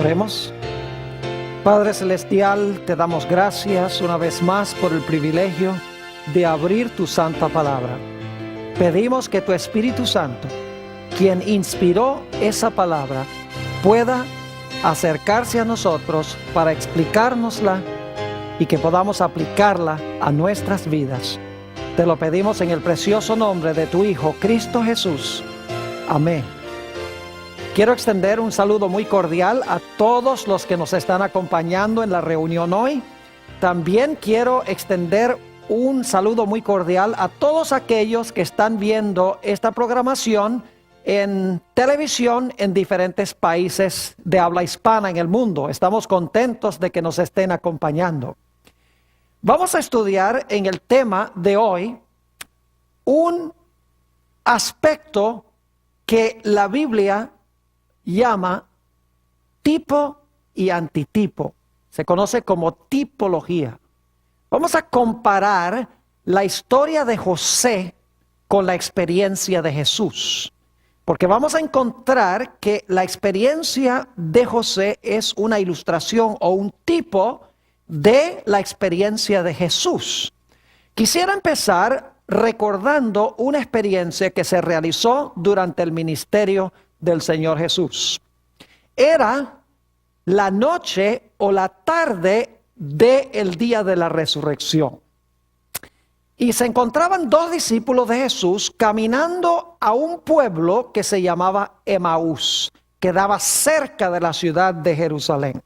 Oremos. Padre Celestial, te damos gracias una vez más por el privilegio de abrir tu santa palabra. Pedimos que tu Espíritu Santo, quien inspiró esa palabra, pueda acercarse a nosotros para explicárnosla y que podamos aplicarla a nuestras vidas. Te lo pedimos en el precioso nombre de tu Hijo, Cristo Jesús. Amén. Quiero extender un saludo muy cordial a todos los que nos están acompañando en la reunión hoy. También quiero extender un saludo muy cordial a todos aquellos que están viendo esta programación en televisión en diferentes países de habla hispana en el mundo. Estamos contentos de que nos estén acompañando. Vamos a estudiar en el tema de hoy un aspecto que la Biblia llama tipo y antitipo. Se conoce como tipología. Vamos a comparar la historia de José con la experiencia de Jesús. Porque vamos a encontrar que la experiencia de José es una ilustración o un tipo de la experiencia de Jesús. Quisiera empezar recordando una experiencia que se realizó durante el ministerio del Señor Jesús. Era la noche o la tarde del día de la resurrección. Y se encontraban dos discípulos de Jesús caminando a un pueblo que se llamaba Emaús, que quedaba cerca de la ciudad de Jerusalén.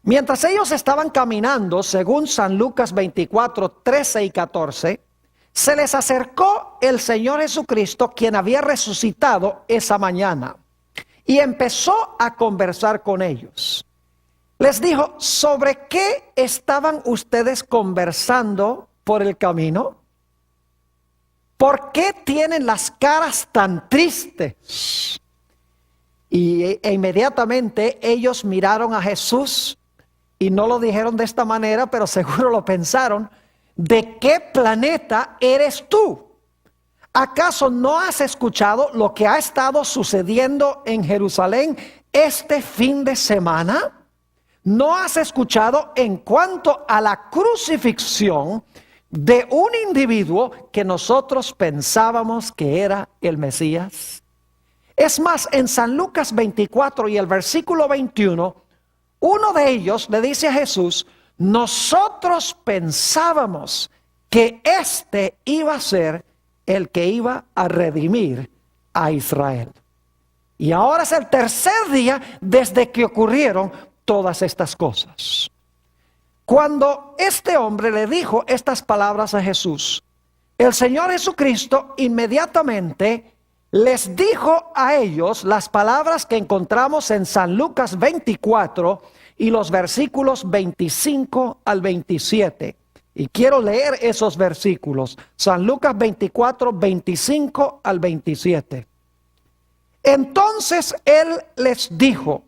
Mientras ellos estaban caminando, según San Lucas 24, 13 y 14, se les acercó el Señor Jesucristo, quien había resucitado esa mañana, y empezó a conversar con ellos. Les dijo: ¿sobre qué estaban ustedes conversando por el camino? ¿Por qué tienen las caras tan tristes? E inmediatamente ellos miraron a Jesús y no lo dijeron de esta manera, pero seguro lo pensaron: ¿de qué planeta eres tú? ¿Acaso no has escuchado lo que ha estado sucediendo en Jerusalén este fin de semana? ¿No has escuchado en cuanto a la crucifixión de un individuo que nosotros pensábamos que era el Mesías? Es más, en San Lucas 24 y el versículo 21, uno de ellos le dice a Jesús: nosotros pensábamos que este iba a ser el que iba a redimir a Israel. Y ahora es el tercer día desde que ocurrieron todas estas cosas. Cuando este hombre le dijo estas palabras a Jesús, el Señor Jesucristo inmediatamente les dijo a ellos las palabras que encontramos en San Lucas 24 y los versículos 25 al 27. Y quiero leer esos versículos. San Lucas 24, 25 al 27. Entonces él les dijo: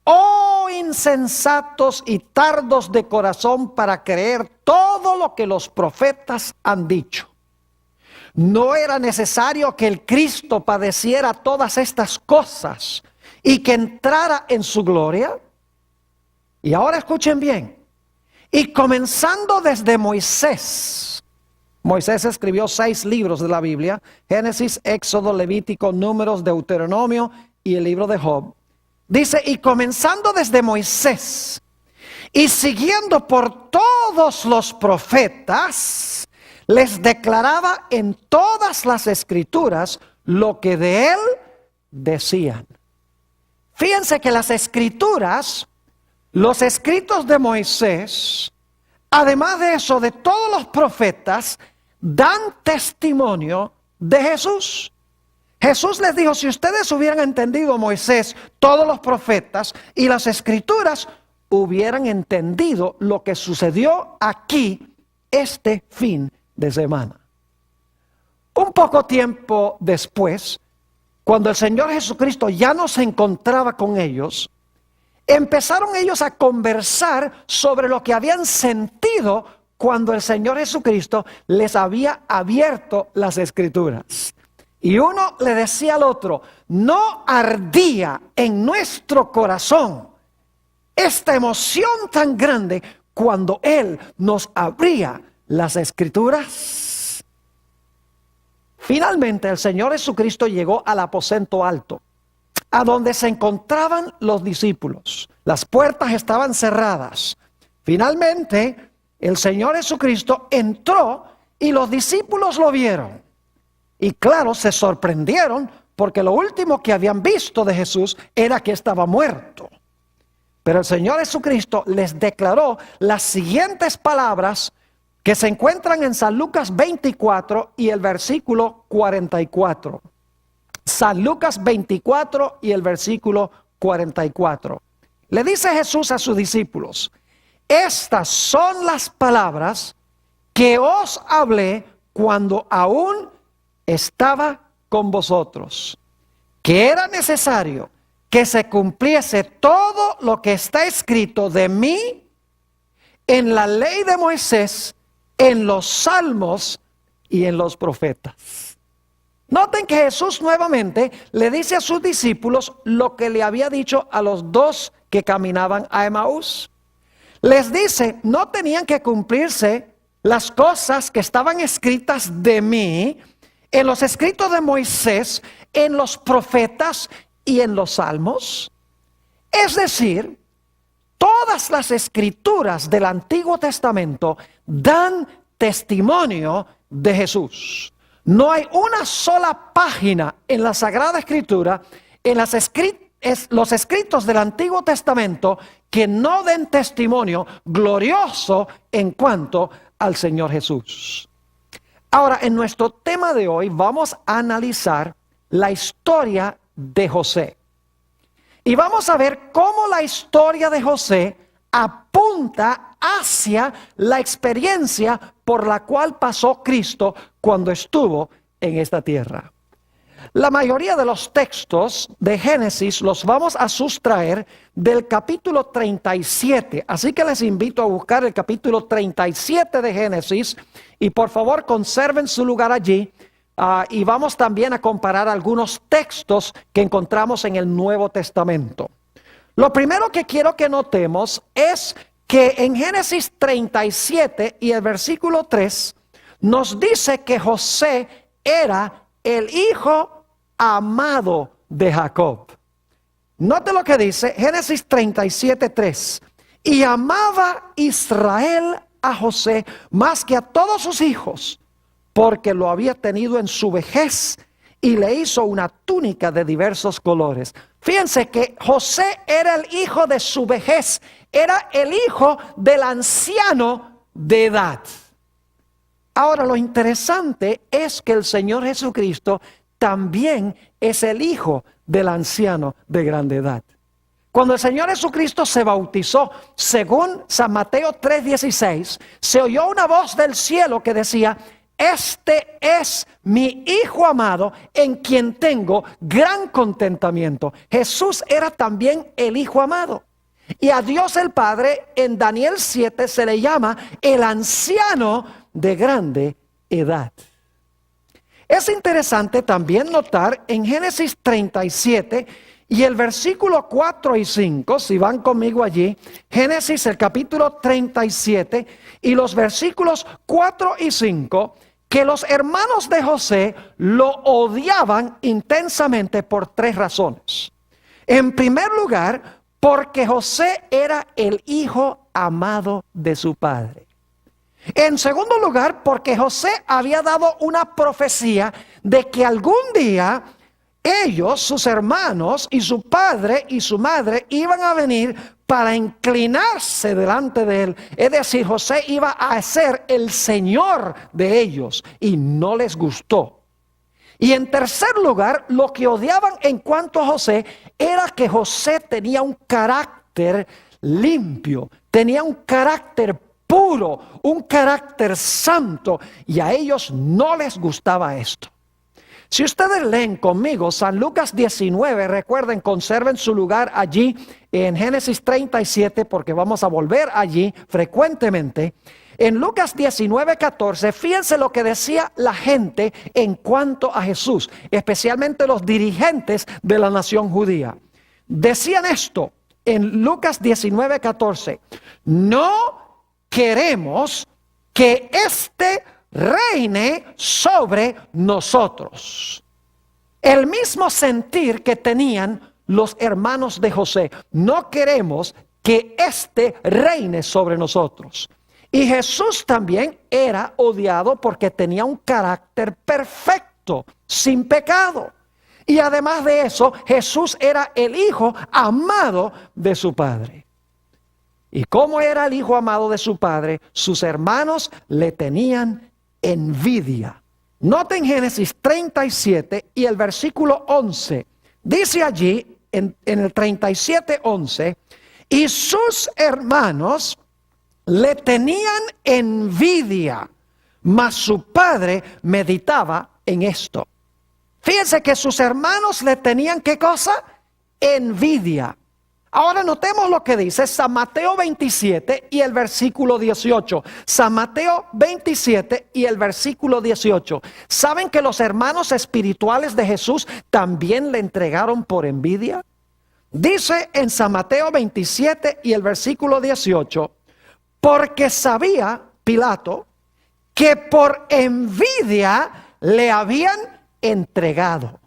oh insensatos y tardos de corazón para creer todo lo que los profetas han dicho. ¿No era necesario que el Cristo padeciera todas estas cosas y que entrara en su gloria? Y ahora escuchen bien. Y comenzando desde Moisés. Moisés escribió 6 libros de la Biblia: Génesis, Éxodo, Levítico, Números, Deuteronomio y el libro de Job. Dice: y comenzando desde Moisés y siguiendo por todos los profetas, les declaraba en todas las escrituras lo que de él decían. Fíjense que las escrituras, los escritos de Moisés, además de eso, de todos los profetas, dan testimonio de Jesús. Jesús les dijo: si ustedes hubieran entendido Moisés, todos los profetas y las escrituras, hubieran entendido lo que sucedió aquí este fin de semana. Un poco tiempo después, cuando el Señor Jesucristo ya no se encontraba con ellos, empezaron ellos a conversar sobre lo que habían sentido cuando el Señor Jesucristo les había abierto las Escrituras. Y uno le decía al otro, ¿no ardía en nuestro corazón esta emoción tan grande cuando Él nos abría las Escrituras? Finalmente el Señor Jesucristo llegó al aposento alto, a donde se encontraban los discípulos. Las puertas estaban cerradas. Finalmente el Señor Jesucristo entró y los discípulos lo vieron. Y claro, se sorprendieron porque lo último que habían visto de Jesús era que estaba muerto. Pero el Señor Jesucristo les declaró las siguientes palabras que se encuentran en San Lucas 24 y el versículo 44. San Lucas 24 y el versículo 44. Le dice Jesús a sus discípulos, estas son las palabras que os hablé cuando aún estaba con vosotros, que era necesario que se cumpliese todo lo que está escrito de mí en la ley de Moisés, en los salmos y en los profetas. Noten que Jesús nuevamente le dice a sus discípulos lo que le había dicho a los dos que caminaban a Emaús. Les dice, no tenían que cumplirse las cosas que estaban escritas de mí, en los escritos de Moisés, en los profetas y en los salmos. Es decir, todas las escrituras del Antiguo Testamento dan testimonio de Jesús. No hay una sola página en la Sagrada Escritura, en los escritos del Antiguo Testamento, que no den testimonio glorioso en cuanto al Señor Jesús. Ahora, en nuestro tema de hoy vamos a analizar la historia de José. Y vamos a ver cómo la historia de José apunta hacia la experiencia por la cual pasó Cristo cuando estuvo en esta tierra. La mayoría de los textos de Génesis los vamos a sustraer del capítulo 37. Así que les invito a buscar el capítulo 37 de Génesis y por favor conserven su lugar allí. Y vamos también a comparar algunos textos que encontramos en el Nuevo Testamento. Lo primero que quiero que notemos es que en Génesis 37 y el versículo 3 nos dice que José era el hijo amado de Jacob. Note lo que dice Génesis 37:3. Y amaba Israel a José más que a todos sus hijos, porque lo había tenido en su vejez y le hizo una túnica de diversos colores. Fíjense que José era el hijo de su vejez, era el hijo del anciano de edad. Ahora, lo interesante es que el Señor Jesucristo también es el hijo del anciano de grande edad. Cuando el Señor Jesucristo se bautizó, según San Mateo 3:16, se oyó una voz del cielo que decía: este es mi Hijo amado, en quien tengo gran contentamiento. Jesús era también el Hijo amado. Y a Dios el Padre, en Daniel 7, se le llama el anciano de grande edad. Es interesante también notar en Génesis 37 y el versículo 4 y 5, si van conmigo allí, Génesis el capítulo 37 y los versículos 4 y 5, que los hermanos de José lo odiaban intensamente por tres razones. En primer lugar, porque José era el hijo amado de su padre. En segundo lugar, porque José había dado una profecía de que algún día ellos, sus hermanos y su padre y su madre iban a venir para inclinarse delante de él. Es decir, José iba a ser el Señor de ellos y no les gustó. Y en tercer lugar, lo que odiaban en cuanto a José era que José tenía un carácter limpio, tenía un carácter puro, un carácter santo, y a ellos no les gustaba esto. Si ustedes leen conmigo San Lucas 19, recuerden, conserven su lugar allí en Génesis 37, porque vamos a volver allí frecuentemente. En Lucas 19:14, fíjense lo que decía la gente en cuanto a Jesús, especialmente los dirigentes de la nación judía. Decían esto en Lucas 19:14: no queremos que éste reine sobre nosotros. El mismo sentir que tenían los hermanos de José: no queremos que éste reine sobre nosotros. Y Jesús también era odiado porque tenía un carácter perfecto, sin pecado. Y además de eso, Jesús era el hijo amado de su Padre. Y como era el hijo amado de su Padre, sus hermanos le tenían envidia. Noten Génesis 37 y el versículo 11. Dice allí en el 37:11: y sus hermanos le tenían envidia, mas su padre meditaba en esto. Fíjense que sus hermanos le tenían, ¿qué cosa? Envidia. Ahora notemos lo que dice San Mateo 27 y el versículo 18. San Mateo 27 y el versículo 18. ¿Saben que los hermanos espirituales de Jesús también le entregaron por envidia? Dice en San Mateo 27 y el versículo 18: porque sabía Pilato que por envidia le habían entregado.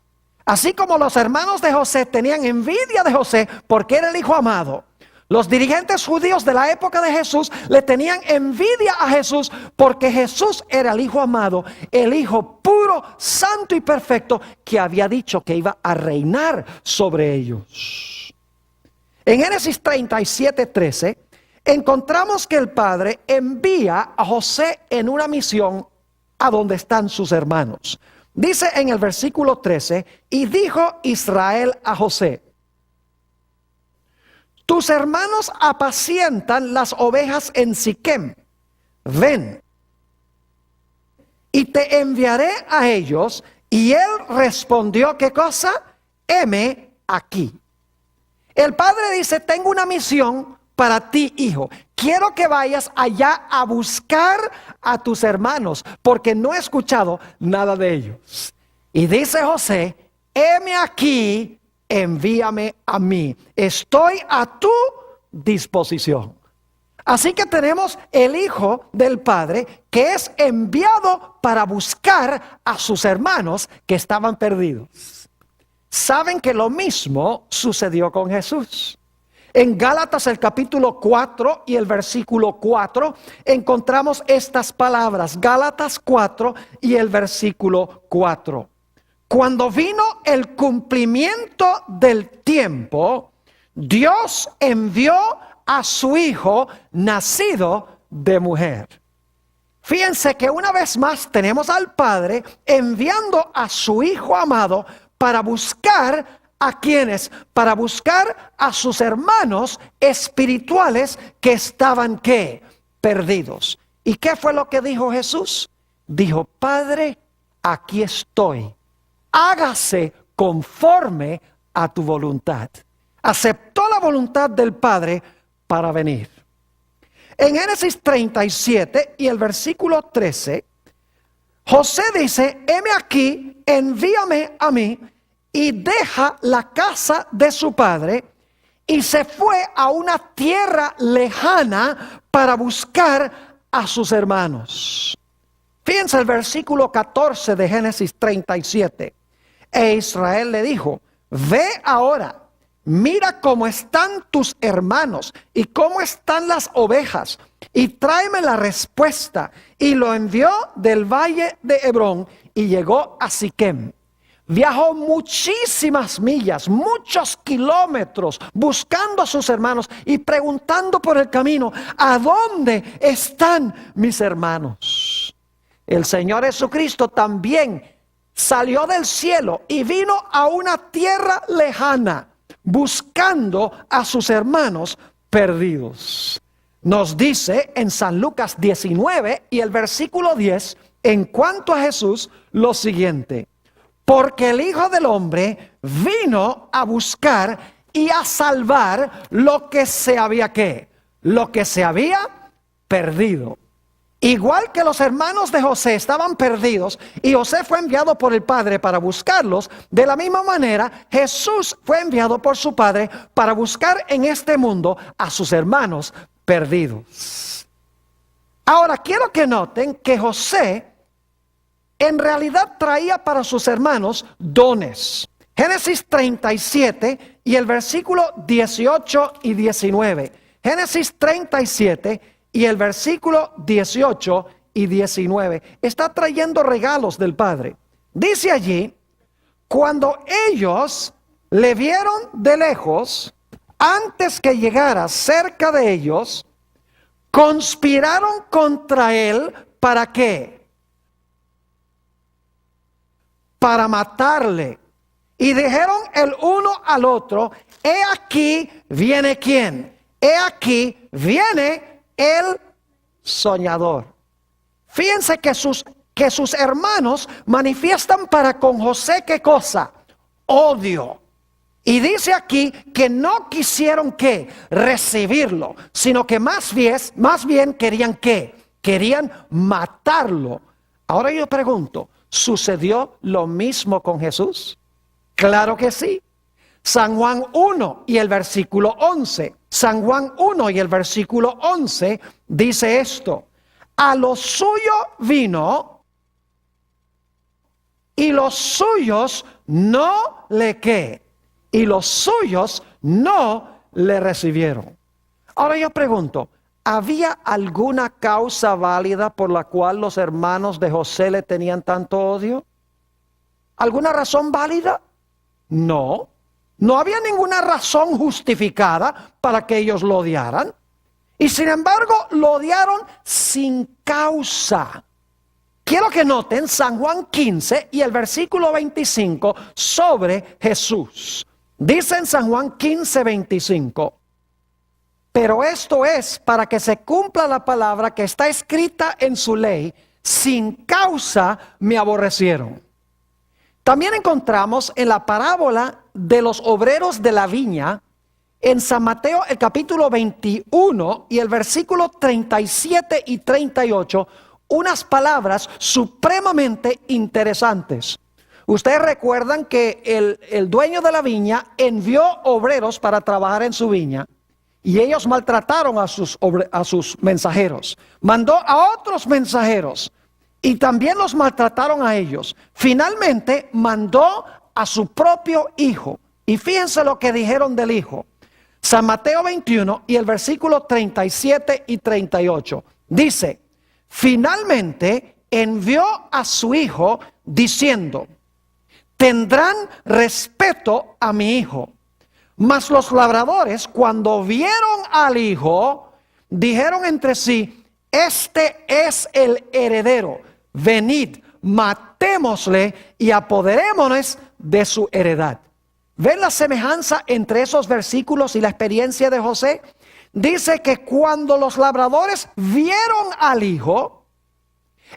Así como los hermanos de José tenían envidia de José porque era el hijo amado, los dirigentes judíos de la época de Jesús le tenían envidia a Jesús porque Jesús era el hijo amado, el hijo puro, santo y perfecto que había dicho que iba a reinar sobre ellos. En Génesis 37:13 encontramos que el padre envía a José en una misión a donde están sus hermanos. Dice en el versículo 13: y dijo Israel a José: tus hermanos apacientan las ovejas en Siquem. Ven, y te enviaré a ellos. Y él respondió, ¿qué cosa? Heme aquí. El padre dice: tengo una misión para ti, hijo. Quiero que vayas allá a buscar a tus hermanos, porque no he escuchado nada de ellos. Y dice José: heme aquí, envíame a mí. Estoy a tu disposición. Así que tenemos el hijo del padre que es enviado para buscar a sus hermanos que estaban perdidos. Saben que lo mismo sucedió con Jesús. En Gálatas el capítulo 4 y el versículo 4 encontramos estas palabras. Gálatas 4 y el versículo 4. Cuando vino el cumplimiento del tiempo, Dios envió a su hijo nacido de mujer. Fíjense que una vez más tenemos al Padre enviando a su hijo amado para buscar ¿a quiénes? Para buscar a sus hermanos espirituales que estaban, ¿qué? Perdidos. ¿Y qué fue lo que dijo Jesús? Dijo: Padre, aquí estoy. Hágase conforme a tu voluntad. Aceptó la voluntad del Padre para venir. En Génesis 37 y el versículo 13, José dice: heme aquí, envíame a mí. Y deja la casa de su padre y se fue a una tierra lejana para buscar a sus hermanos. Fíjense el versículo 14 de Génesis 37. E Israel le dijo: ve ahora, mira cómo están tus hermanos y cómo están las ovejas, y tráeme la respuesta. Y lo envió del valle de Hebrón y llegó a Siquem. Viajó muchísimas millas, muchos kilómetros, buscando a sus hermanos y preguntando por el camino: ¿a dónde están mis hermanos? El Señor Jesucristo también salió del cielo y vino a una tierra lejana, buscando a sus hermanos perdidos. Nos dice en San Lucas 19 y el versículo 10, en cuanto a Jesús, lo siguiente: porque el Hijo del Hombre vino a buscar y a salvar lo que se había, ¿qué? Lo que se había perdido. Igual que los hermanos de José estaban perdidos y José fue enviado por el Padre para buscarlos, de la misma manera Jesús fue enviado por su Padre para buscar en este mundo a sus hermanos perdidos. Ahora quiero que noten que José en realidad traía para sus hermanos dones. Génesis 37 y el versículo 18 y 19. Génesis 37 y el versículo 18 y 19. Está trayendo regalos del Padre. Dice allí, cuando ellos le vieron de lejos, antes que llegara cerca de ellos, conspiraron contra él, ¿para qué? Para matarle. Y dijeron el uno al otro, he aquí viene ¿quién? He aquí viene el soñador. Fíjense que sus hermanos manifiestan para con José, ¿qué cosa? Odio. Y dice aquí que no quisieron ¿qué? Recibirlo, sino que más bien querían ¿qué? Querían matarlo. Ahora yo pregunto, ¿sucedió lo mismo con Jesús? Claro que sí. San Juan 1 y el versículo 11. San Juan 1 y el versículo 11 dice esto. A lo suyo vino y los suyos no le ¿qué? Y los suyos no le recibieron. Ahora yo pregunto, ¿había alguna causa válida por la cual los hermanos de José le tenían tanto odio? ¿Alguna razón válida? No. No había ninguna razón justificada para que ellos lo odiaran. Y sin embargo, lo odiaron sin causa. Quiero que noten San Juan 15 y el versículo 25 sobre Jesús. Dice en San Juan 15, 25. Pero esto es para que se cumpla la palabra que está escrita en su ley. Sin causa me aborrecieron. También encontramos en la parábola de los obreros de la viña, en San Mateo el capítulo 21 y el versículo 37 y 38, unas palabras supremamente interesantes. Ustedes recuerdan que el dueño de la viña envió obreros para trabajar en su viña y ellos maltrataron a sus mensajeros. Mandó a otros mensajeros y también los maltrataron a ellos. Finalmente mandó a su propio hijo. Y fíjense lo que dijeron del hijo. San Mateo 21 y el versículo 37 y 38. Dice, finalmente envió a su hijo diciendo, tendrán respeto a mi hijo. Mas los labradores, cuando vieron al hijo, dijeron entre sí, este es el heredero. Venid, matémosle y apoderémonos de su heredad. ¿Ven la semejanza entre esos versículos y la experiencia de José? Dice que cuando los labradores vieron al hijo,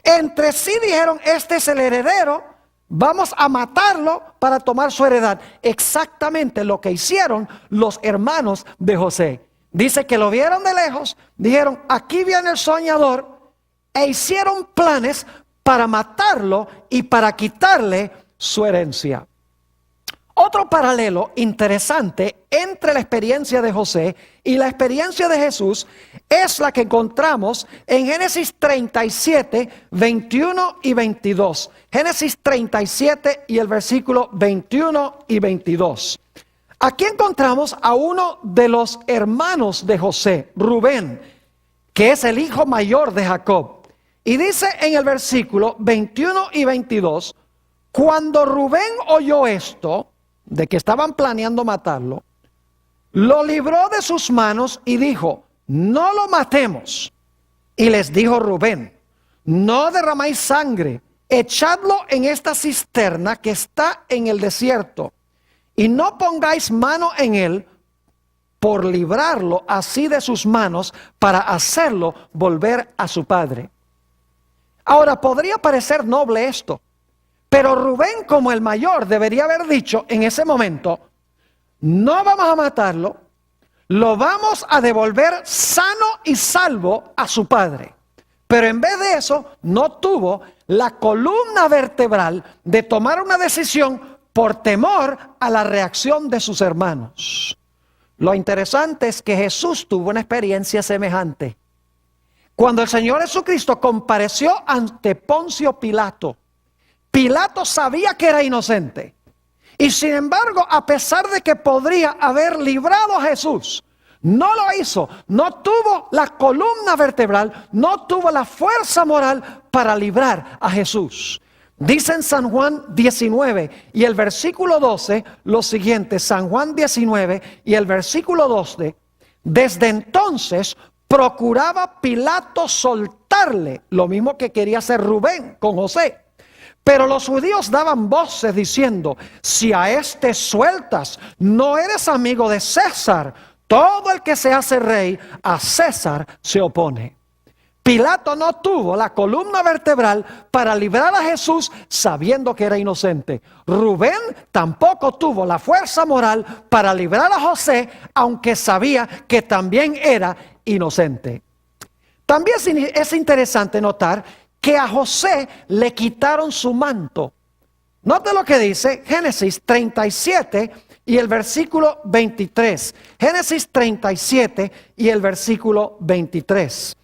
entre sí dijeron, este es el heredero, vamos a matarlo para tomar su heredad. Exactamente lo que hicieron los hermanos de José. Dice que lo vieron de lejos, dijeron, aquí viene el soñador, e hicieron planes para matarlo y para quitarle su herencia. Otro paralelo interesante entre la experiencia de José y la experiencia de Jesús es la que encontramos en Génesis 37, 21 y 22. Génesis 37 y el versículo 21 y 22. Aquí encontramos a uno de los hermanos de José, Rubén, que es el hijo mayor de Jacob. Y dice en el versículo 21 y 22, cuando Rubén oyó esto, de que estaban planeando matarlo, lo libró de sus manos y dijo, no lo matemos. Y les dijo Rubén, no derramáis sangre, echadlo en esta cisterna que está en el desierto, y no pongáis mano en él por librarlo así de sus manos para hacerlo volver a su padre. Ahora, podría parecer noble esto, Pero Rubén, como el mayor, debería haber dicho en ese momento: no vamos a matarlo, lo vamos a devolver sano y salvo a su padre. Pero en vez de eso, no tuvo la columna vertebral de tomar una decisión por temor a la reacción de sus hermanos. Lo interesante es que Jesús tuvo una experiencia semejante. Cuando el Señor Jesucristo compareció ante Poncio Pilato, Pilato sabía que era inocente. Y sin embargo, a pesar de que podría haber librado a Jesús, no lo hizo. No tuvo la columna vertebral, no tuvo la fuerza moral para librar a Jesús. Dice en San Juan 19 y el versículo 12 lo siguiente. San Juan 19 y el versículo 12. Desde entonces procuraba Pilato soltarle, lo mismo que quería hacer Rubén con José. Pero los judíos daban voces diciendo: si a este sueltas, no eres amigo de César. Todo el que se hace rey, a César se opone. Pilato no tuvo la columna vertebral para librar a Jesús sabiendo que era inocente. Rubén tampoco tuvo la fuerza moral para librar a José, aunque sabía que también era inocente. También es interesante notar que a José le quitaron su manto. Note lo que dice Génesis 37 y el versículo 23. Génesis 37 y el versículo 23.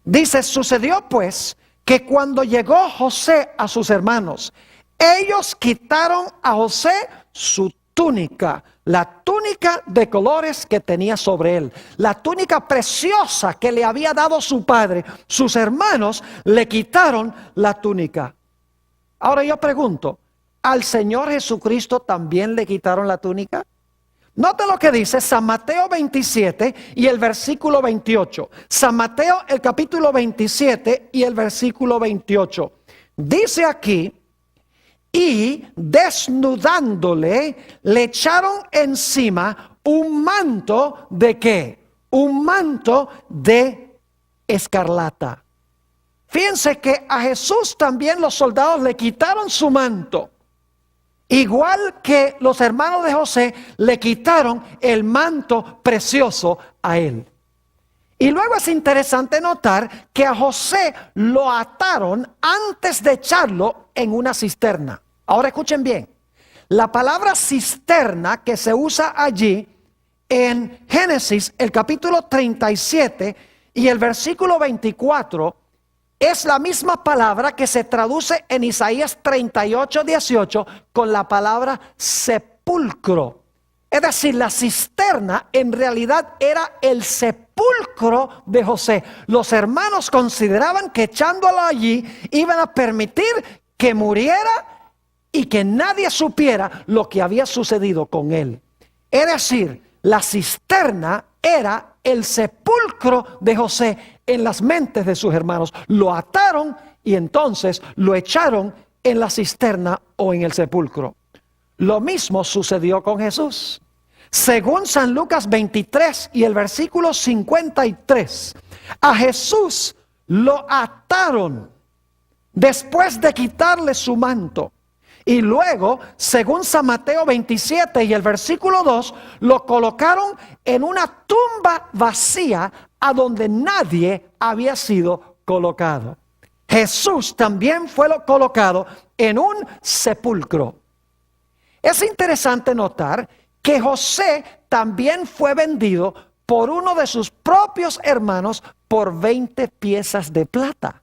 Dice: sucedió pues que cuando llegó José a sus hermanos, ellos quitaron a José su túnica, la túnica de colores que tenía sobre él, la túnica preciosa que le había dado su padre. Sus hermanos le quitaron la túnica. Ahora yo pregunto, ¿al Señor Jesucristo también le quitaron la túnica? Note lo que dice San Mateo 27 y el versículo 28. San Mateo, el capítulo 27 y el versículo 28. Dice aquí: y desnudándole, le echaron encima un manto ¿de qué? Un manto de escarlata. Fíjense que a Jesús también los soldados le quitaron su manto. Igual que los hermanos de José le quitaron el manto precioso a él. Y luego es interesante notar que a José lo ataron antes de echarlo en una cisterna. Ahora escuchen bien. La palabra cisterna que se usa allí en Génesis, el capítulo 37 y el versículo 24, es la misma palabra que se traduce en Isaías 38, 18 con la palabra sepulcro. Es decir, la cisterna en realidad era el sepulcro de José. Los hermanos consideraban que echándolo allí iban a permitir que muriera y que nadie supiera lo que había sucedido con él. Es decir, la cisterna era el sepulcro de José en las mentes de sus hermanos. Lo ataron y entonces lo echaron en la cisterna o en el sepulcro. Lo mismo sucedió con Jesús. Según San Lucas 23 y el versículo 53, a Jesús lo ataron después de quitarle su manto. Y luego, según San Mateo 27 y el versículo 2, lo colocaron en una tumba vacía a donde nadie había sido colocado. Jesús también fue colocado en un sepulcro. Es interesante notar que José también fue vendido por uno de sus propios hermanos por 20 piezas de plata.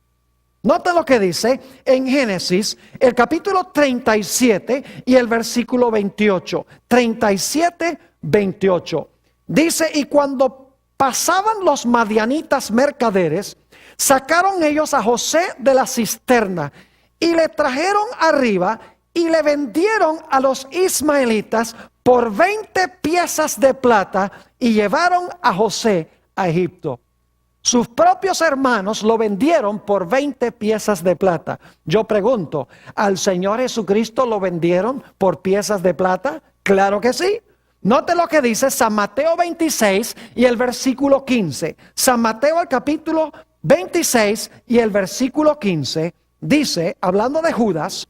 Nota lo que dice en Génesis, el capítulo 37 y el versículo 28. 37, 28. Dice: y cuando pasaban los madianitas mercaderes, sacaron ellos a José de la cisterna y le trajeron arriba y le vendieron a los ismaelitas por 20 piezas de plata y llevaron a José a Egipto. Sus propios hermanos lo vendieron por 20 piezas de plata. Yo pregunto, ¿al Señor Jesucristo lo vendieron por piezas de plata? Claro que sí. Note lo que dice San Mateo 26 y el versículo 15. San Mateo, el capítulo 26 y el versículo 15, dice, hablando de Judas: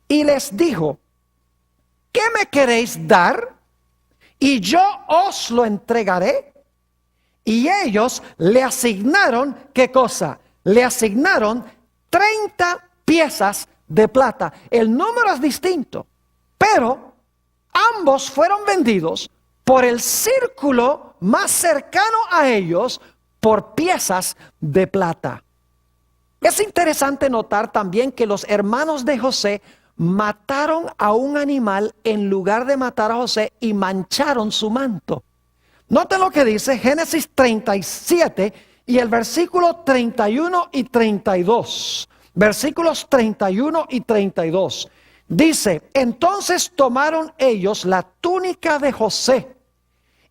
y les dijo: ¿qué me queréis dar? Y yo os lo entregaré. Y ellos le asignaron, ¿qué cosa? Le asignaron 30 piezas de plata. El número es distinto, pero ambos fueron vendidos por el círculo más cercano a ellos por piezas de plata. Es interesante notar también que los hermanos de José mataron a un animal en lugar de matar a José y mancharon su manto. Noten lo que dice Génesis 37 y el versículo 31 y 32. Versículos 31 y 32. Dice: entonces tomaron ellos la túnica de José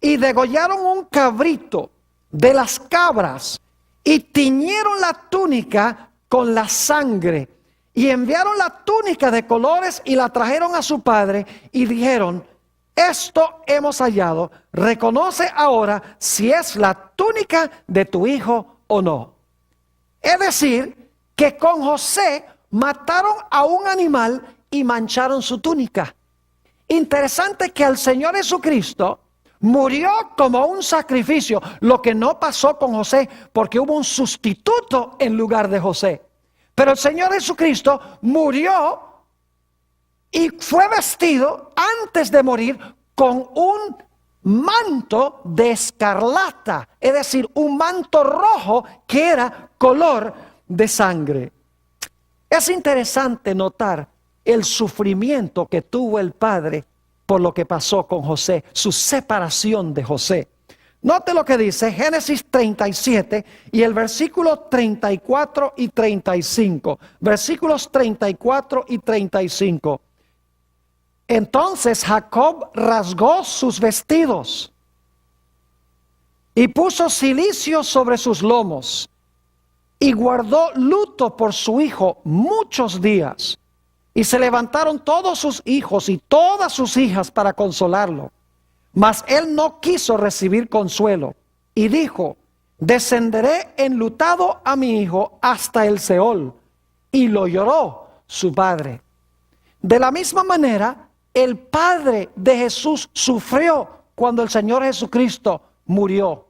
y degollaron un cabrito de las cabras y tiñeron la túnica con la sangre y enviaron la túnica de colores y la trajeron a su padre y dijeron: esto hemos hallado, reconoce ahora si es la túnica de tu hijo o no. Es decir, que con José mataron a un animal y mancharon su túnica. Interesante que el Señor Jesucristo murió como un sacrificio, lo que no pasó con José, porque hubo un sustituto en lugar de José. Pero el Señor Jesucristo murió y fue vestido antes de morir con un manto de escarlata, es decir, un manto rojo que era color de sangre. Es interesante notar el sufrimiento que tuvo el padre por lo que pasó con José, su separación de José. Note lo que dice Génesis 37 y el versículo 34 y 35. Versículos 34 y 35. Entonces Jacob rasgó sus vestidos y puso cilicio sobre sus lomos y guardó luto por su hijo muchos días. Y se levantaron todos sus hijos y todas sus hijas para consolarlo. Mas él no quiso recibir consuelo y dijo: descenderé enlutado a mi hijo hasta el Seol. Y lo lloró su padre. De la misma manera, el padre de Jesús sufrió cuando el Señor Jesucristo murió.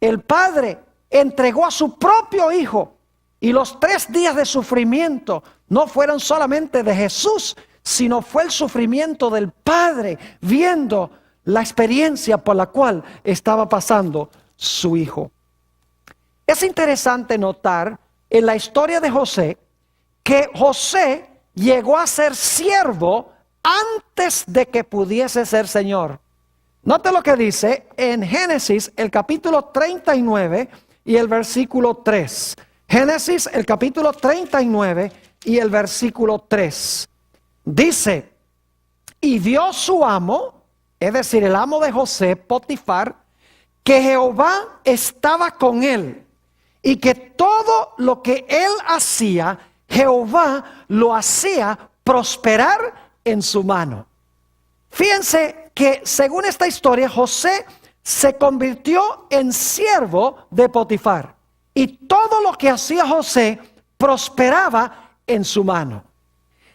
El padre entregó a su propio hijo. Y los 3 días de sufrimiento no fueron solamente de Jesús, sino fue el sufrimiento del Padre, viendo la experiencia por la cual estaba pasando su hijo. Es interesante notar en la historia de José, que José llegó a ser siervo antes de que pudiese ser Señor. Note lo que dice en Génesis, el capítulo 39 y el versículo 3. Génesis, el capítulo 39 y el versículo 3. Dice: y vio su amo, es decir, el amo de José, Potifar, que Jehová estaba con él y que todo lo que él hacía, Jehová lo hacía prosperar en su mano. Fíjense que según esta historia, José se convirtió en siervo de Potifar. Y todo lo que hacía José prosperaba en su mano.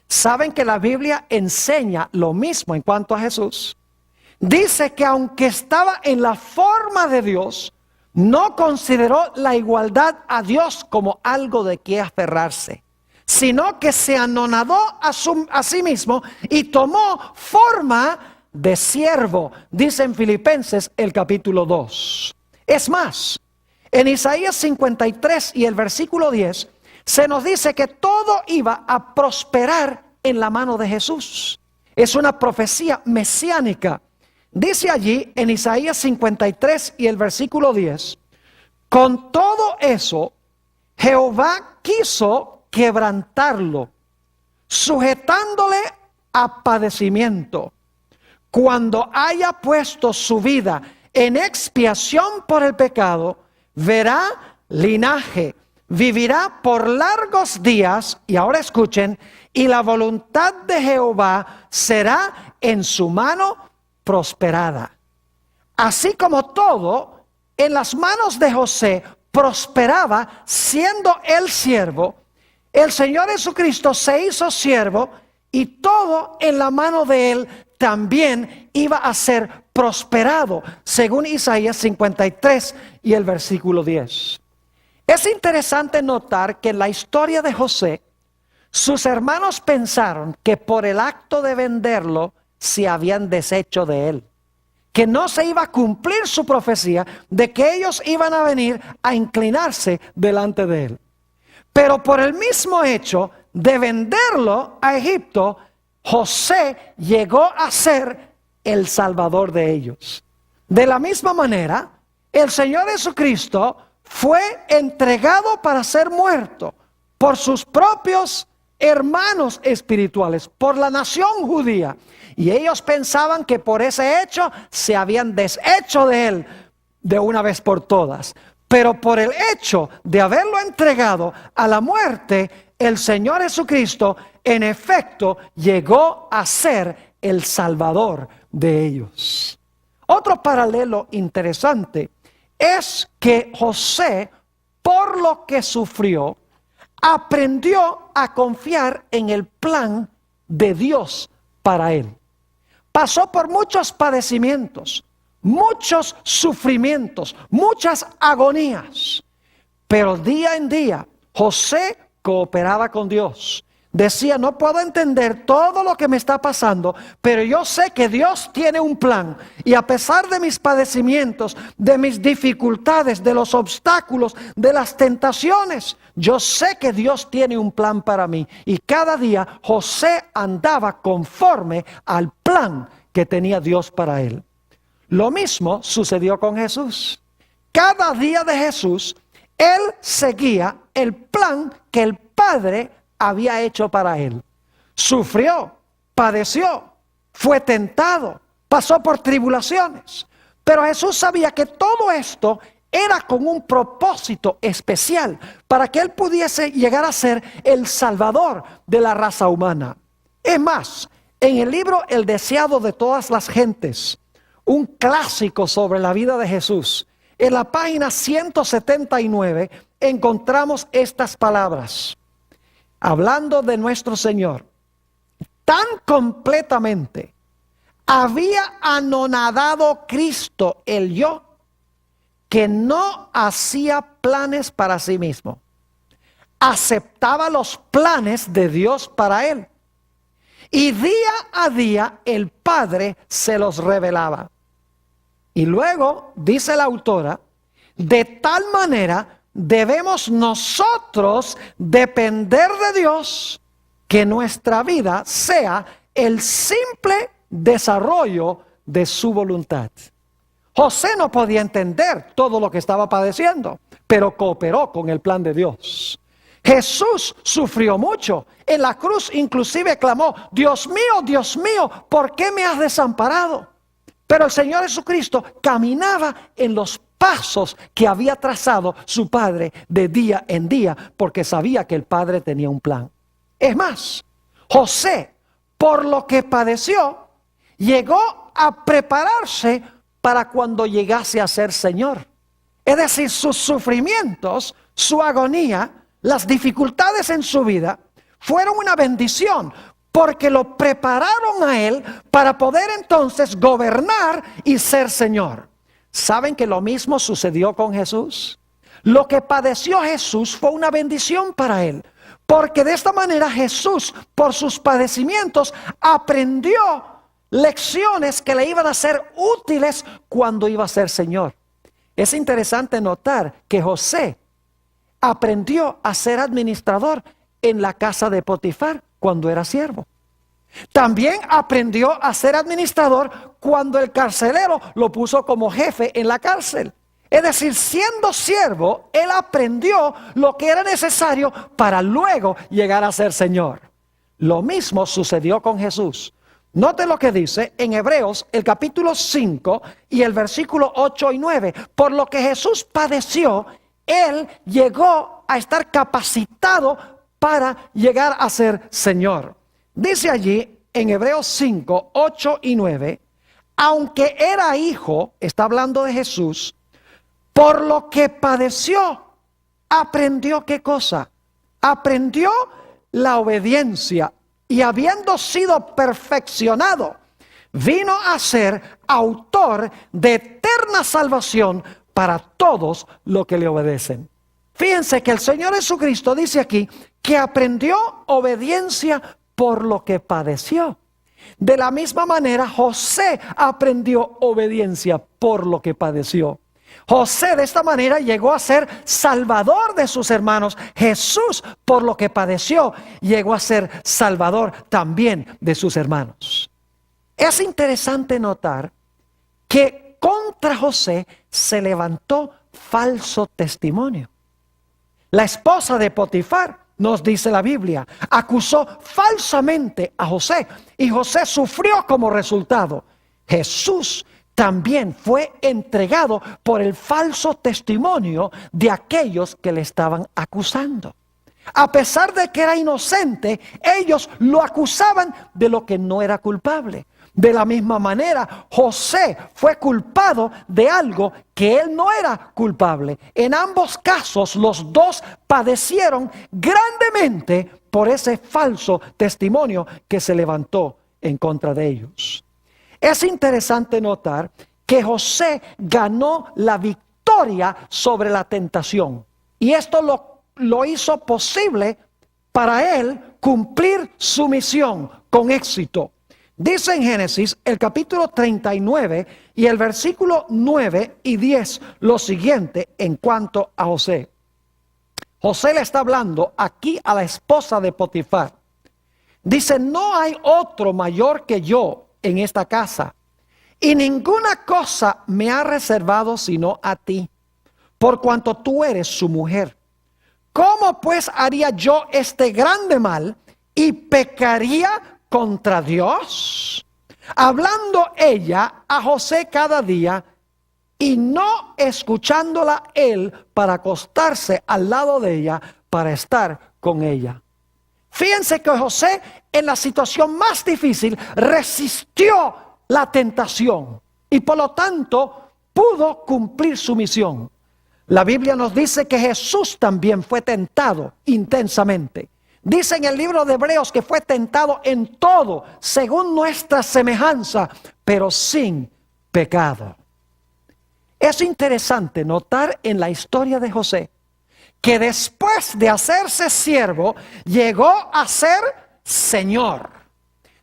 ¿Saben que la Biblia enseña lo mismo en cuanto a Jesús? Dice que aunque estaba en la forma de Dios, no consideró la igualdad a Dios como algo de que aferrarse, sino que se anonadó a sí mismo y tomó forma de siervo, dice en Filipenses el capítulo 2. Es más, en Isaías 53 y el versículo 10, se nos dice que todo iba a prosperar en la mano de Jesús. Es una profecía mesiánica. Dice allí en Isaías 53 y el versículo 10, con todo eso, Jehová quiso quebrantarlo, sujetándole a padecimiento. Cuando haya puesto su vida en expiación por el pecado, verá linaje, vivirá por largos días, y ahora escuchen, y la voluntad de Jehová será en su mano prosperada. Así como todo en las manos de José prosperaba siendo el siervo, el Señor Jesucristo se hizo siervo y todo en la mano de él también iba a ser prosperado, según Isaías 53 y el versículo 10. Es interesante notar que en la historia de José, sus hermanos pensaron que por el acto de venderlo se habían deshecho de él, que no se iba a cumplir su profecía de que ellos iban a venir a inclinarse delante de él. Pero por el mismo hecho de venderlo a Egipto, José llegó a ser el salvador de ellos. De la misma manera, el Señor Jesucristo fue entregado para ser muerto por sus propios hermanos espirituales, por la nación judía. Y ellos pensaban que por ese hecho se habían deshecho de él de una vez por todas. Pero por el hecho de haberlo entregado a la muerte, el Señor Jesucristo en efecto llegó a ser el Salvador de ellos. Otro paralelo interesante es que José, por lo que sufrió, aprendió a confiar en el plan de Dios para él. Pasó por muchos padecimientos, muchos sufrimientos, muchas agonías, pero día en día José cooperaba con Dios. Decía, no puedo entender todo lo que me está pasando, pero yo sé que Dios tiene un plan. Y a pesar de mis padecimientos, de mis dificultades, de los obstáculos, de las tentaciones, yo sé que Dios tiene un plan para mí. Y cada día José andaba conforme al plan que tenía Dios para él. Lo mismo sucedió con Jesús. Cada día de Jesús, él seguía el plan que el Padre había hecho para él. Sufrió, padeció, fue tentado, pasó por tribulaciones. Pero Jesús sabía que todo esto era con un propósito especial para que él pudiese llegar a ser el Salvador de la raza humana. Es más, en el libro El deseado de todas las gentes, un clásico sobre la vida de Jesús, en la página 179 encontramos estas palabras. Hablando de nuestro Señor, tan completamente había anonadado Cristo el yo, que no hacía planes para sí mismo. Aceptaba los planes de Dios para él. Y día a día el Padre se los revelaba. Y luego, dice la autora, de tal manera debemos nosotros depender de Dios, que nuestra vida sea el simple desarrollo de su voluntad. José no podía entender todo lo que estaba padeciendo, pero cooperó con el plan de Dios. Jesús sufrió mucho. En la cruz inclusive clamó, Dios mío, ¿por qué me has desamparado? Pero el Señor Jesucristo caminaba en los pasos que había trazado su Padre de día en día, porque sabía que el Padre tenía un plan. Es más, José, por lo que padeció, llegó a prepararse para cuando llegase a ser Señor. Es decir, sus sufrimientos, su agonía, las dificultades en su vida fueron una bendición, porque lo prepararon a él para poder entonces gobernar y ser Señor. ¿Saben que lo mismo sucedió con Jesús? Lo que padeció Jesús fue una bendición para él, porque de esta manera Jesús, por sus padecimientos, aprendió lecciones que le iban a ser útiles cuando iba a ser Señor. Es interesante notar que José aprendió a ser administrador en la casa de Potifar cuando era siervo. También aprendió a ser administrador cuando el carcelero lo puso como jefe en la cárcel. Es decir, siendo siervo, él aprendió lo que era necesario para luego llegar a ser Señor. Lo mismo sucedió con Jesús. Note lo que dice en Hebreos el capítulo 5 y el versículo 8 y 9. Por lo que Jesús padeció, él llegó a estar capacitado para llegar a ser Señor. Dice allí en Hebreos 5, 8 y 9, aunque era hijo, está hablando de Jesús, por lo que padeció, aprendió ¿qué cosa? Aprendió la obediencia, y habiendo sido perfeccionado, vino a ser autor de eterna salvación para todos los que le obedecen. Fíjense que el Señor Jesucristo dice aquí que aprendió obediencia por lo que padeció. De la misma manera, José aprendió obediencia por lo que padeció. José de esta manera llegó a ser salvador de sus hermanos. Jesús, por lo que padeció, llegó a ser salvador también de sus hermanos. Es interesante notar que contra José se levantó falso testimonio. La esposa de Potifar, nos dice la Biblia, acusó falsamente a José y José sufrió como resultado. Jesús también fue entregado por el falso testimonio de aquellos que le estaban acusando. A pesar de que era inocente, ellos lo acusaban de lo que no era culpable. De la misma manera, José fue culpado de algo que él no era culpable. En ambos casos, los dos padecieron grandemente por ese falso testimonio que se levantó en contra de ellos. Es interesante notar que José ganó la victoria sobre la tentación. Y esto lo hizo posible para él cumplir su misión con éxito. Dice en Génesis, el capítulo 39 y el versículo 9 y 10, lo siguiente en cuanto a José. José le está hablando aquí a la esposa de Potifar. Dice, no hay otro mayor que yo en esta casa, y ninguna cosa me ha reservado sino a ti, por cuanto tú eres su mujer. ¿Cómo pues haría yo este grande mal y pecaría contra Dios? Hablando ella a José cada día y no escuchándola él para acostarse al lado de ella para estar con ella. Fíjense que José en la situación más difícil resistió la tentación y por lo tanto pudo cumplir su misión. La Biblia nos dice que Jesús también fue tentado intensamente. Dice en el libro de Hebreos que fue tentado en todo, según nuestra semejanza, pero sin pecado. Es interesante notar en la historia de José que después de hacerse siervo, llegó a ser Señor.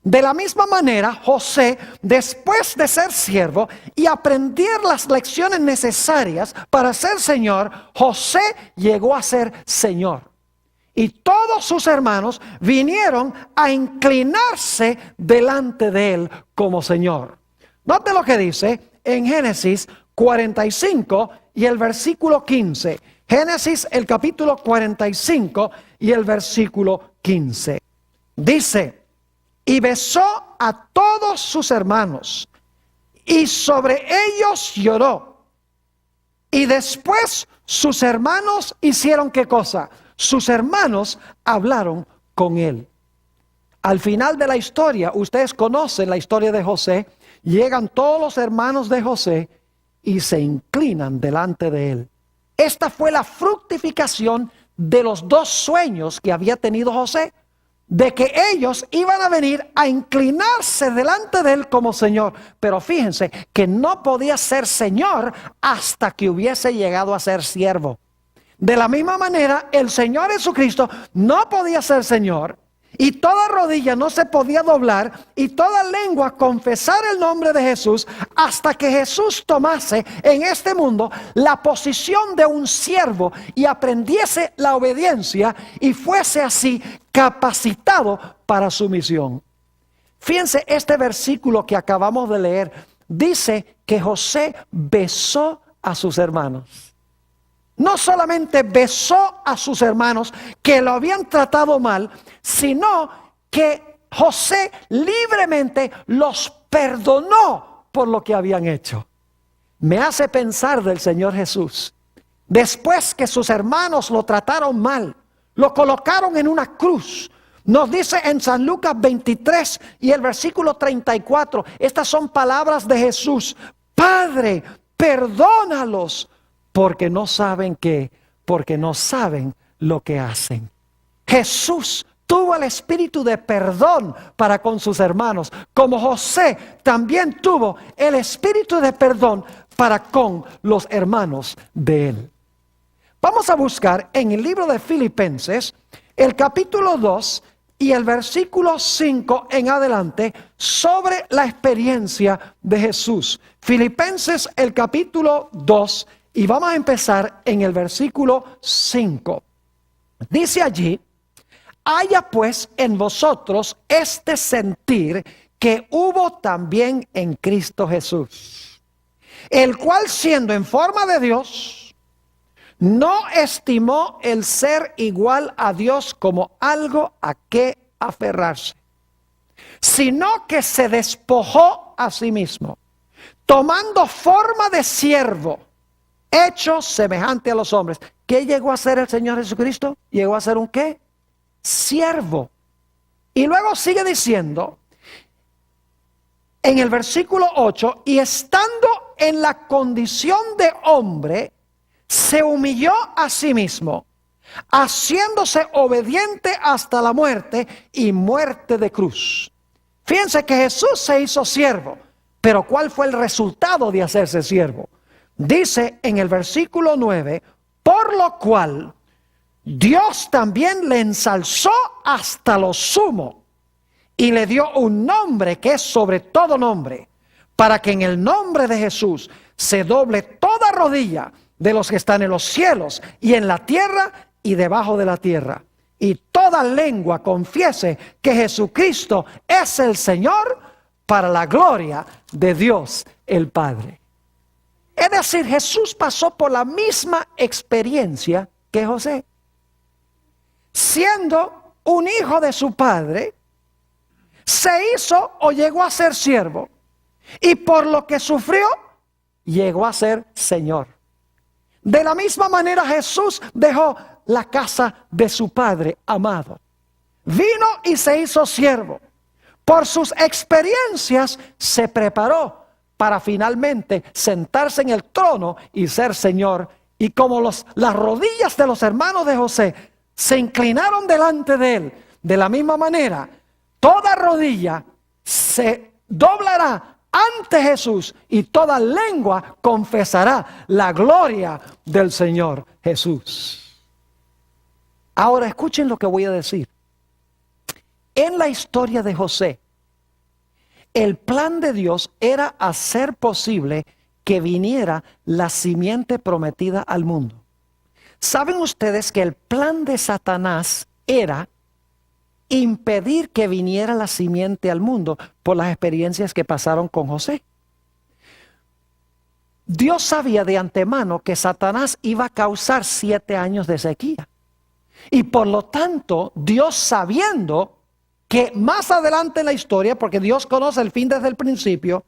De la misma manera, José, después de ser siervo y aprender las lecciones necesarias para ser Señor, José llegó a ser Señor. Y todos sus hermanos vinieron a inclinarse delante de él como Señor. Note lo que dice en Génesis 45 y el versículo 15. Génesis el capítulo 45 y el versículo 15. Dice, y besó a todos sus hermanos y sobre ellos lloró. Y después sus hermanos hicieron ¿qué cosa? Sus hermanos hablaron con él. Al final de la historia, ustedes conocen la historia de José, llegan todos los hermanos de José y se inclinan delante de él. Esta fue la fructificación de los dos sueños que había tenido José, de que ellos iban a venir a inclinarse delante de él como Señor. Pero fíjense que no podía ser Señor hasta que hubiese llegado a ser siervo. De la misma manera, el Señor Jesucristo no podía ser Señor, y toda rodilla no se podía doblar, y toda lengua confesar el nombre de Jesús, hasta que Jesús tomase en este mundo la posición de un siervo y aprendiese la obediencia y fuese así capacitado para su misión. Fíjense, este versículo que acabamos de leer dice que José besó a sus hermanos. No solamente besó a sus hermanos que lo habían tratado mal, sino que José libremente los perdonó por lo que habían hecho. Me hace pensar del Señor Jesús. Después que sus hermanos lo trataron mal, lo colocaron en una cruz. Nos dice en San Lucas 23 y el versículo 34, estas son palabras de Jesús: Padre, perdónalos, porque no saben qué, porque no saben lo que hacen. Jesús tuvo el espíritu de perdón para con sus hermanos, como José también tuvo el espíritu de perdón para con los hermanos de él. Vamos a buscar en el libro de Filipenses, el capítulo 2 y el versículo 5 en adelante, sobre la experiencia de Jesús. Filipenses, el capítulo 2, y vamos a empezar en el versículo 5. Dice allí: haya pues en vosotros este sentir que hubo también en Cristo Jesús, el cual, siendo en forma de Dios, no estimó el ser igual a Dios como algo a que aferrarse, sino que se despojó a sí mismo, tomando forma de siervo, hecho semejante a los hombres. ¿Qué llegó a ser el Señor Jesucristo? Llegó a ser un ¿qué? Siervo. Y luego sigue diciendo en el versículo 8: y estando en la condición de hombre, se humilló a sí mismo, haciéndose obediente hasta la muerte, y muerte de cruz. Fíjense que Jesús se hizo siervo, pero ¿cuál fue el resultado de hacerse siervo? Dice en el versículo 9: por lo cual Dios también le ensalzó hasta lo sumo y le dio un nombre que es sobre todo nombre, para que en el nombre de Jesús se doble toda rodilla de los que están en los cielos y en la tierra y debajo de la tierra, y toda lengua confiese que Jesucristo es el Señor, para la gloria de Dios el Padre. Es decir, Jesús pasó por la misma experiencia que José. Siendo un hijo de su padre, se hizo o llegó a ser siervo, y por lo que sufrió, llegó a ser Señor. De la misma manera, Jesús dejó la casa de su Padre amado. Vino y se hizo siervo. Por sus experiencias se preparó para finalmente sentarse en el trono y ser Señor. Y como las rodillas de los hermanos de José se inclinaron delante de él, de la misma manera, toda rodilla se doblará ante Jesús y toda lengua confesará la gloria del Señor Jesús. Ahora escuchen lo que voy a decir. En la historia de José, el plan de Dios era hacer posible que viniera la simiente prometida al mundo. ¿Saben ustedes que el plan de Satanás era impedir que viniera la simiente al mundo por las experiencias que pasaron con José? Dios sabía de antemano que Satanás iba a causar 7 años de sequía. Y por lo tanto, Dios, sabiendo que más adelante en la historia, porque Dios conoce el fin desde el principio,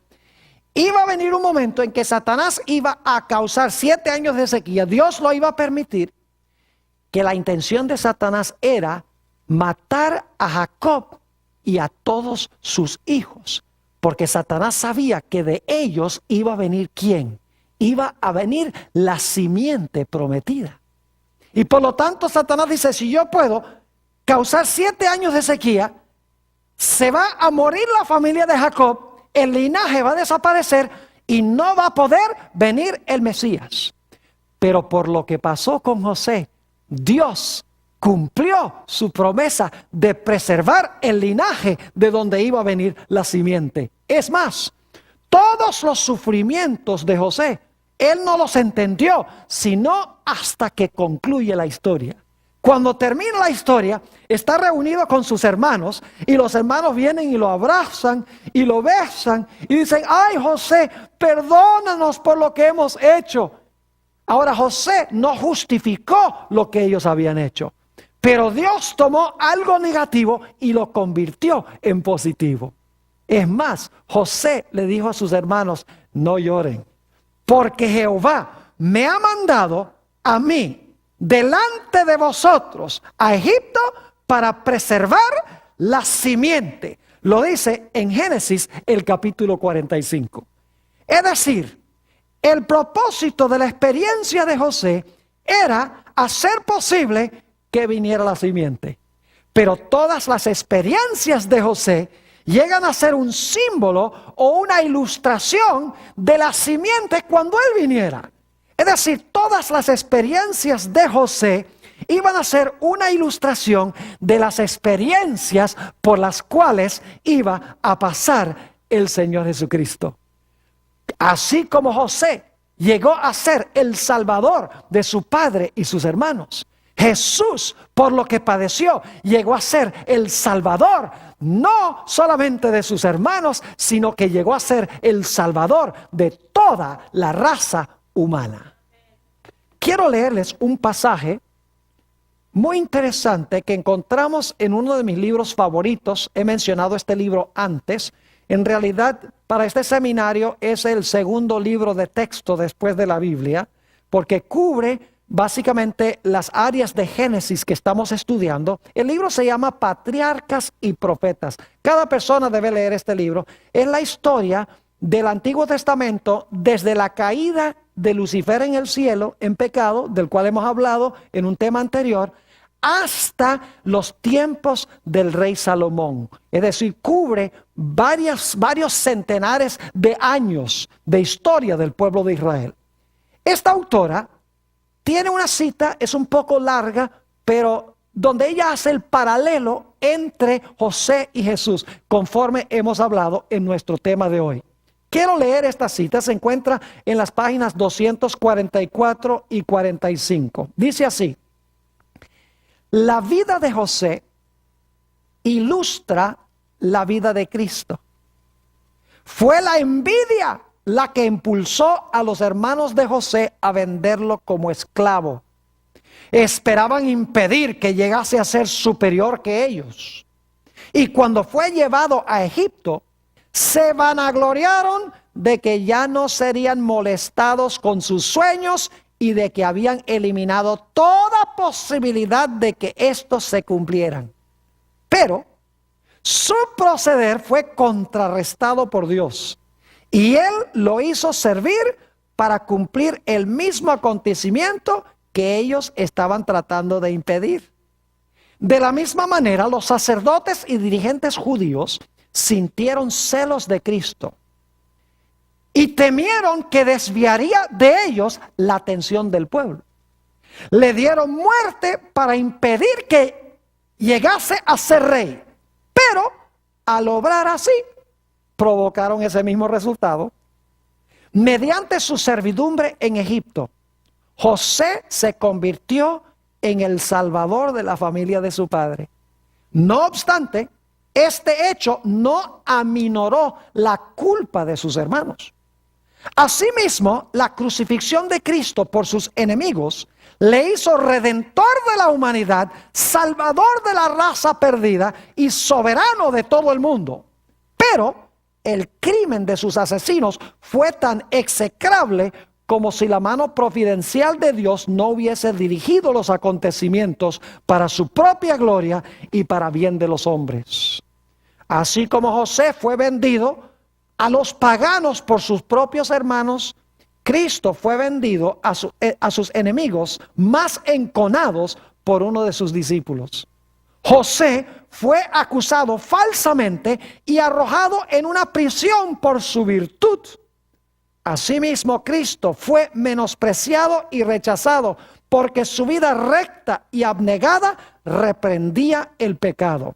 iba a venir un momento en que Satanás iba a causar 7 años de sequía. Dios lo iba a permitir, que la intención de Satanás era matar a Jacob y a todos sus hijos, porque Satanás sabía que de ellos iba a venir ¿quién? Iba a venir la simiente prometida. Y por lo tanto Satanás dice: si yo puedo causar 7 años de sequía, se va a morir la familia de Jacob, el linaje va a desaparecer y no va a poder venir el Mesías. Pero por lo que pasó con José, Dios cumplió su promesa de preservar el linaje de donde iba a venir la simiente. Es más, todos los sufrimientos de José, él no los entendió, sino hasta que concluye la historia. Cuando termina la historia, está reunido con sus hermanos, y los hermanos vienen y lo abrazan y lo besan y dicen: ay, José, perdónanos por lo que hemos hecho. Ahora, José no justificó lo que ellos habían hecho, pero Dios tomó algo negativo y lo convirtió en positivo. Es más, José le dijo a sus hermanos: no lloren, porque Jehová me ha mandado a mí delante de vosotros a Egipto para preservar la simiente. Lo dice en Génesis el capítulo 45. Es decir, el propósito de la experiencia de José era hacer posible que viniera la simiente. Pero todas las experiencias de José llegan a ser un símbolo o una ilustración de la simiente cuando él viniera. Es decir, todas las experiencias de José iban a ser una ilustración de las experiencias por las cuales iba a pasar el Señor Jesucristo. Así como José llegó a ser el salvador de su padre y sus hermanos, Jesús, por lo que padeció, llegó a ser el salvador, no solamente de sus hermanos, sino que llegó a ser el salvador de toda la raza humana. Quiero leerles un pasaje muy interesante que encontramos en uno de mis libros favoritos. He mencionado este libro antes. En realidad, para este seminario es el segundo libro de texto después de la Biblia, porque cubre básicamente las áreas de Génesis que estamos estudiando. El libro se llama Patriarcas y Profetas. Cada persona debe leer este libro. Es la historia del Antiguo Testamento desde la caída de Lucifer en el cielo, en pecado, del cual hemos hablado en un tema anterior, hasta los tiempos del rey Salomón. Es decir, cubre varios centenares de años de historia del pueblo de Israel. Esta autora tiene una cita, es un poco larga, pero donde ella hace el paralelo entre José y Jesús, conforme hemos hablado en nuestro tema de hoy. Quiero leer esta cita, se encuentra en las páginas 244 y 45. Dice así: la vida de José ilustra la vida de Cristo. Fue la envidia la que impulsó a los hermanos de José a venderlo como esclavo. Esperaban impedir que llegase a ser superior que ellos. Y cuando fue llevado a Egipto, se vanagloriaron de que ya no serían molestados con sus sueños y de que habían eliminado toda posibilidad de que estos se cumplieran. Pero su proceder fue contrarrestado por Dios, y Él lo hizo servir para cumplir el mismo acontecimiento que ellos estaban tratando de impedir. De la misma manera, los sacerdotes y dirigentes judíos sintieron celos de Cristo y temieron que desviaría de ellos la atención del pueblo. Le dieron muerte para impedir que llegase a ser rey, pero al obrar así, provocaron ese mismo resultado. Mediante su servidumbre en Egipto, José se convirtió en el salvador de la familia de su padre. No obstante, este hecho no aminoró la culpa de sus hermanos. Asimismo, la crucifixión de Cristo por sus enemigos le hizo redentor de la humanidad, salvador de la raza perdida y soberano de todo el mundo. Pero el crimen de sus asesinos fue tan execrable como si la mano providencial de Dios no hubiese dirigido los acontecimientos para su propia gloria y para bien de los hombres. Así como José fue vendido a los paganos por sus propios hermanos, Cristo fue vendido a sus enemigos más enconados por uno de sus discípulos. José fue acusado falsamente y arrojado en una prisión por su virtud. Asimismo, Cristo fue menospreciado y rechazado porque su vida recta y abnegada reprendía el pecado.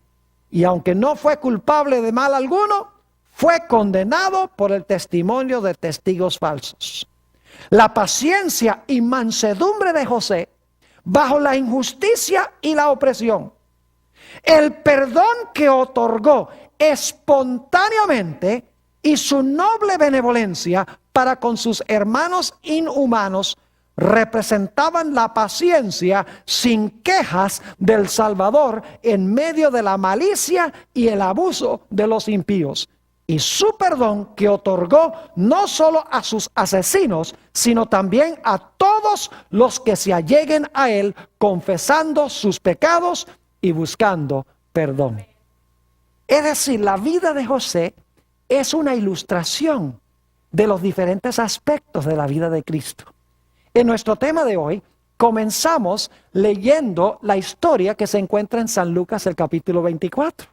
Y aunque no fue culpable de mal alguno, fue condenado por el testimonio de testigos falsos. La paciencia y mansedumbre de José bajo la injusticia y la opresión, el perdón que otorgó espontáneamente y su noble benevolencia para con sus hermanos inhumanos representaban la paciencia sin quejas del Salvador en medio de la malicia y el abuso de los impíos. Y su perdón que otorgó no solo a sus asesinos, sino también a todos los que se alleguen a él, confesando sus pecados y buscando perdón. Es decir, la vida de José es una ilustración de los diferentes aspectos de la vida de Cristo. En nuestro tema de hoy, comenzamos leyendo la historia que se encuentra en San Lucas, el capítulo 24,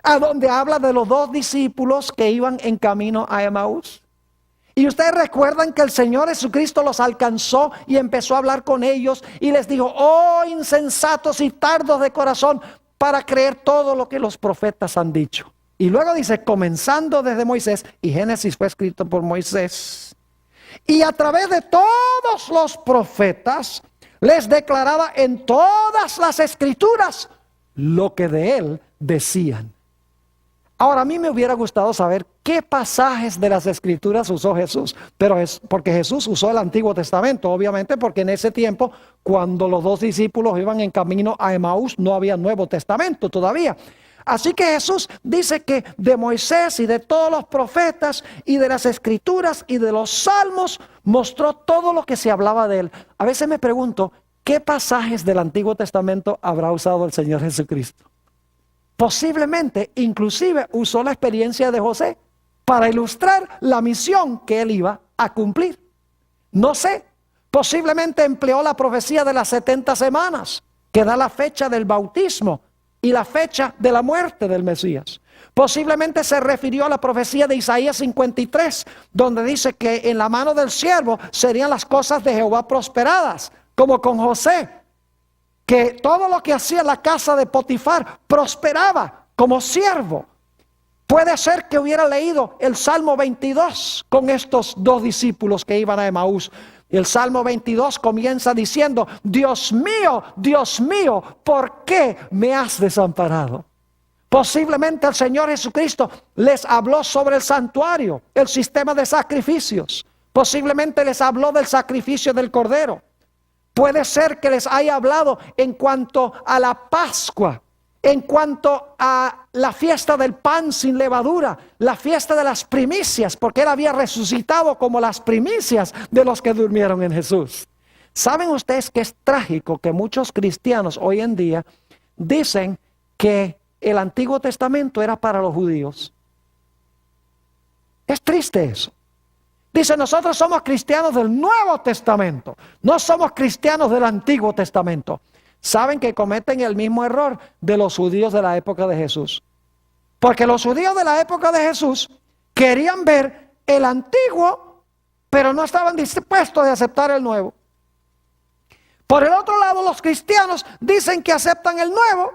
a donde habla de los 2 discípulos que iban en camino a Emaús. Y ustedes recuerdan que el Señor Jesucristo los alcanzó y empezó a hablar con ellos y les dijo: oh insensatos y tardos de corazón para creer todo lo que los profetas han dicho. Y luego dice, comenzando desde Moisés, y Génesis fue escrito por Moisés, y a través de todos los profetas les declaraba en todas las escrituras lo que de él decían. Ahora, a mí me hubiera gustado saber qué pasajes de las escrituras usó Jesús, pero es porque Jesús usó el Antiguo Testamento, obviamente, porque en ese tiempo, cuando los 2 discípulos iban en camino a Emaús, no había Nuevo Testamento todavía. Así que Jesús dice que de Moisés y de todos los profetas y de las escrituras y de los salmos mostró todo lo que se hablaba de él. A veces me pregunto, ¿qué pasajes del Antiguo Testamento habrá usado el Señor Jesucristo? Posiblemente, inclusive, usó la experiencia de José para ilustrar la misión que él iba a cumplir. No sé, posiblemente empleó la profecía de las 70 semanas, que da la fecha del bautismo y la fecha de la muerte del Mesías. Posiblemente se refirió a la profecía de Isaías 53, donde dice que en la mano del siervo serían las cosas de Jehová prosperadas, como con José, que todo lo que hacía la casa de Potifar prosperaba como siervo. Puede ser que hubiera leído el Salmo 22 con estos 2 discípulos que iban a Emaús. El Salmo 22 comienza diciendo: Dios mío, ¿por qué me has desamparado? Posiblemente el Señor Jesucristo les habló sobre el santuario, el sistema de sacrificios. Posiblemente les habló del sacrificio del Cordero. Puede ser que les haya hablado en cuanto a la Pascua, en cuanto a la fiesta del pan sin levadura, la fiesta de las primicias, porque él había resucitado como las primicias de los que durmieron en Jesús. ¿Saben ustedes que es trágico que muchos cristianos hoy en día dicen que el Antiguo Testamento era para los judíos? Es triste eso. Dice, nosotros somos cristianos del Nuevo Testamento, no somos cristianos del Antiguo Testamento. Saben que cometen el mismo error de los judíos de la época de Jesús. Porque los judíos de la época de Jesús querían ver el Antiguo, pero no estaban dispuestos a aceptar el Nuevo. Por el otro lado, los cristianos dicen que aceptan el Nuevo,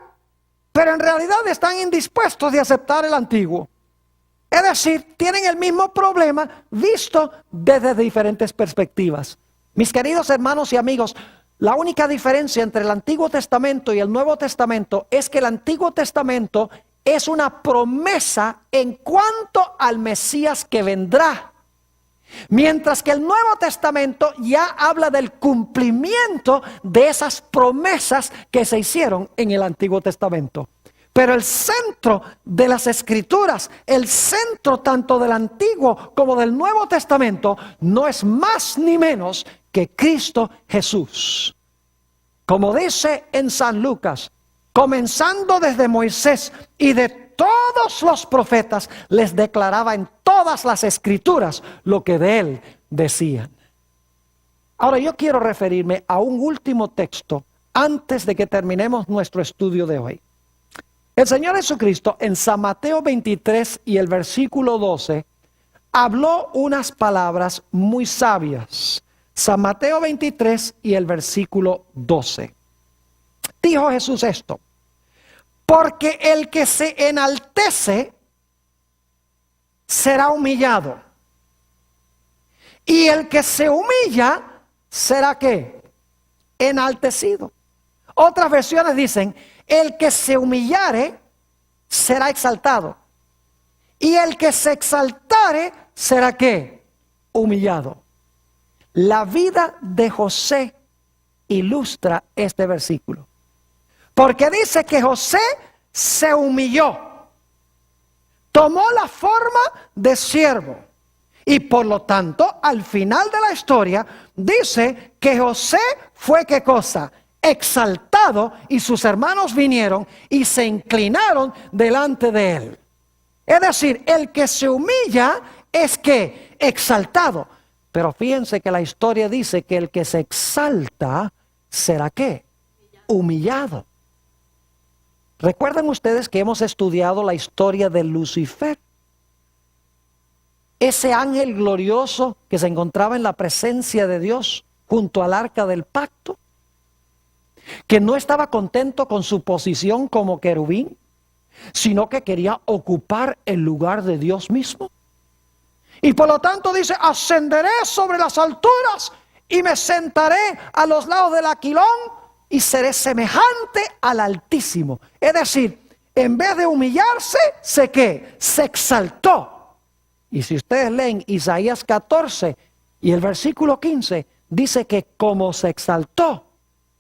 pero en realidad están indispuestos de aceptar el Antiguo. Es decir, tienen el mismo problema visto desde diferentes perspectivas. Mis queridos hermanos y amigos, la única diferencia entre el Antiguo Testamento y el Nuevo Testamento es que el Antiguo Testamento es una promesa en cuanto al Mesías que vendrá. Mientras que el Nuevo Testamento ya habla del cumplimiento de esas promesas que se hicieron en el Antiguo Testamento. Pero el centro de las Escrituras, el centro tanto del Antiguo como del Nuevo Testamento, no es más ni menos que Cristo Jesús. Como dice en San Lucas, comenzando desde Moisés y de todos los profetas, les declaraba en todas las Escrituras lo que de él decían. Ahora yo quiero referirme a un último texto antes de que terminemos nuestro estudio de hoy. El Señor Jesucristo en San Mateo 23 y el versículo 12 habló unas palabras muy sabias. San Mateo 23 y el versículo 12. Dijo Jesús esto: porque el que se enaltece será humillado, y el que se humilla será ¿qué? Enaltecido. Otras versiones dicen: el que se humillare será exaltado, y el que se exaltare será ¿qué? Humillado. La vida de José ilustra este versículo, porque dice que José se humilló, tomó la forma de siervo, y por lo tanto al final de la historia dice que José fue ¿qué cosa? Exaltado, y sus hermanos vinieron y se inclinaron delante de él. Es decir, el que se humilla es que exaltado. Pero fíjense que la historia dice que el que se exalta será ¿qué? Humillado. ¿Recuerdan ustedes que hemos estudiado la historia de Lucifer? Ese ángel glorioso que se encontraba en la presencia de Dios junto al arca del pacto, que no estaba contento con su posición como querubín, sino que quería ocupar el lugar de Dios mismo. Y por lo tanto dice, ascenderé sobre las alturas y me sentaré a los lados del aquilón y seré semejante al Altísimo. Es decir, en vez de humillarse, se exaltó. Y si ustedes leen Isaías 14 y el versículo 15, dice que como se exaltó,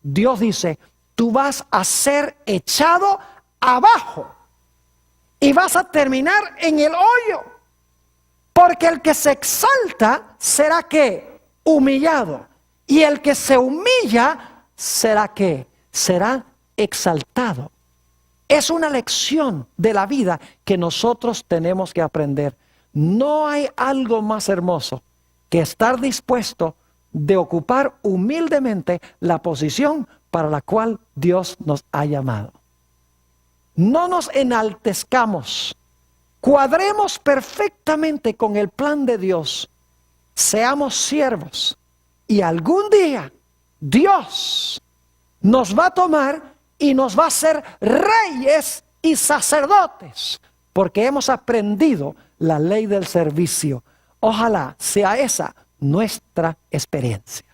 Dios dice, tú vas a ser echado abajo y vas a terminar en el hoyo. Porque el que se exalta será ¿qué? Humillado. Y el que se humilla será ¿qué? Será exaltado. Es una lección de la vida que nosotros tenemos que aprender. No hay algo más hermoso que estar dispuesto de ocupar humildemente la posición para la cual Dios nos ha llamado. No nos enaltezcamos. Cuadremos perfectamente con el plan de Dios. Seamos siervos. Y algún día Dios nos va a tomar y nos va a hacer reyes y sacerdotes. Porque hemos aprendido la ley del servicio. Ojalá sea esa nuestra experiencia.